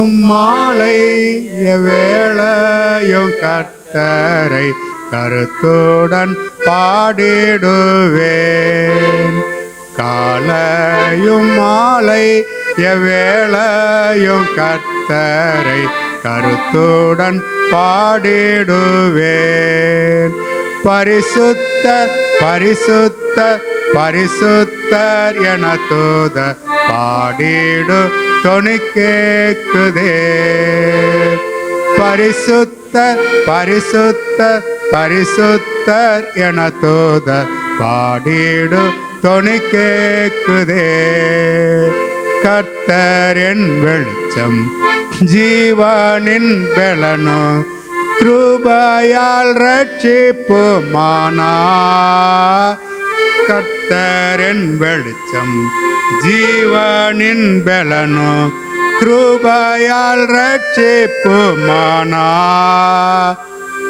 மாலை வேளையும் கர்த்தரை கருத்துடன் பாடிடுவேன். காலையும் மாலை வேளையும் கர்த்தரை கருத்துடன் பாடிடுவேன். பரிசுத்தர் பரிசுத்தர் பரிசுத்தர் என தூத பாடிடு தொனி கேக்குதே. பரிசுத்தர் பரிசுத்தர் பரிசுத்தர் என தூத பாடிடு தொனி கேக்குதே. கர்த்தரின் வெளிச்சம் ஜீவனின் பெலனோ கிருபையால் ரட்சிப்புமானா. கர்த்தரின் வெளிச்சம் ஜீவனின் பெலனோ கிருபையால் ரட்சிப்புமானா.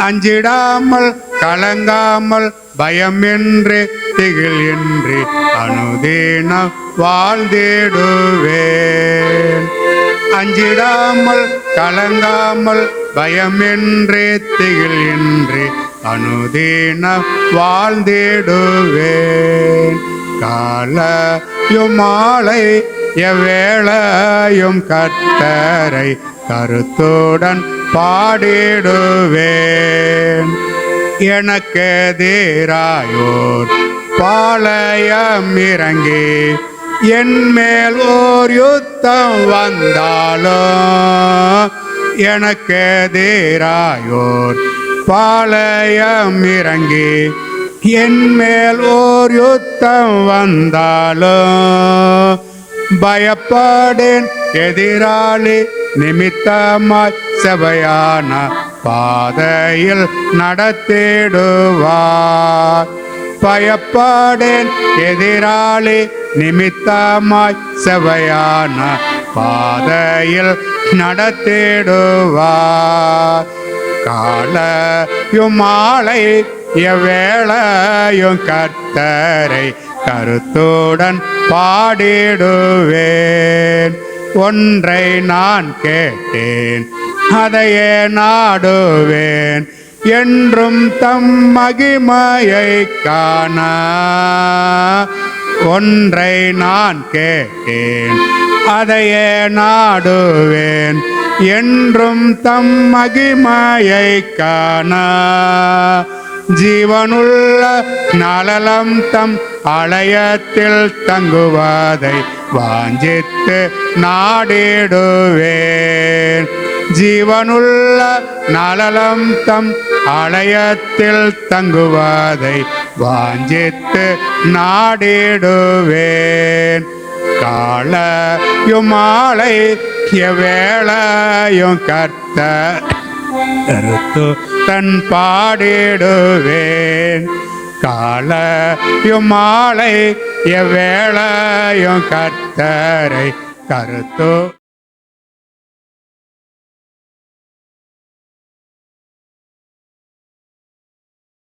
அஞ்சிடாமல் கலங்காமல் பயமின்றி திகில் இன்றி அனுதினம் வாழ்ந்திடுவேன். அஞ்சிடாமல் கலங்காமல் பயமின்றி திகில் இன்றி அனுதினம் வாழ்ந்திடுவேன். காலையும் மாலை எவ்வேளையும் கர்த்தரை கருத்துடன் பாடிடுவேன். எனக்கு எதிராயோர் பாளையம் இறங்கி என் மேல் ஓர் யுத்தம் வந்தாலும், எனக்கு எதிராயோர் பாளையம் இறங்கி என் மேல் ஓர் யுத்தம் வந்தாலும், பயப்படேன் எதிராளி நிமித்தமாய் செவையான பாதையில் நடத்திடுவார். பயப்படேன் எதிராளி நிமித்தமாய் செவையான பாதையில் நடத்திடுவார். காலையும் மாலை எவ்வேளையும் கர்த்தரை கருத்துடன் பாடிடுவேன். ஒன்றை நான் கேட்டேன் அதையே நாடுவேன், என்றும் தம் மகிமையை காண. ஒன்றை நான் கேட்டேன் அதையே நாடுவேன், என்றும் தம் மகிமையை காண. ஜீவனுள்ள நலலம் தம் ஆலயத்தில் தங்குவதை வாஞ்சித்து நாடிடுவேன். ஜீவனுள்ள நலலம் தம் ஆலயத்தில் தங்குவதை வாஞ்சித்து நாடிடுவேன். காலையும் மாலை எவ்வேளையும் கர்த்தர் கருத்துடன் பாடிடுவேன். காலையும் மாலை எவ்வேளையும் கர்த்தரை கருத்து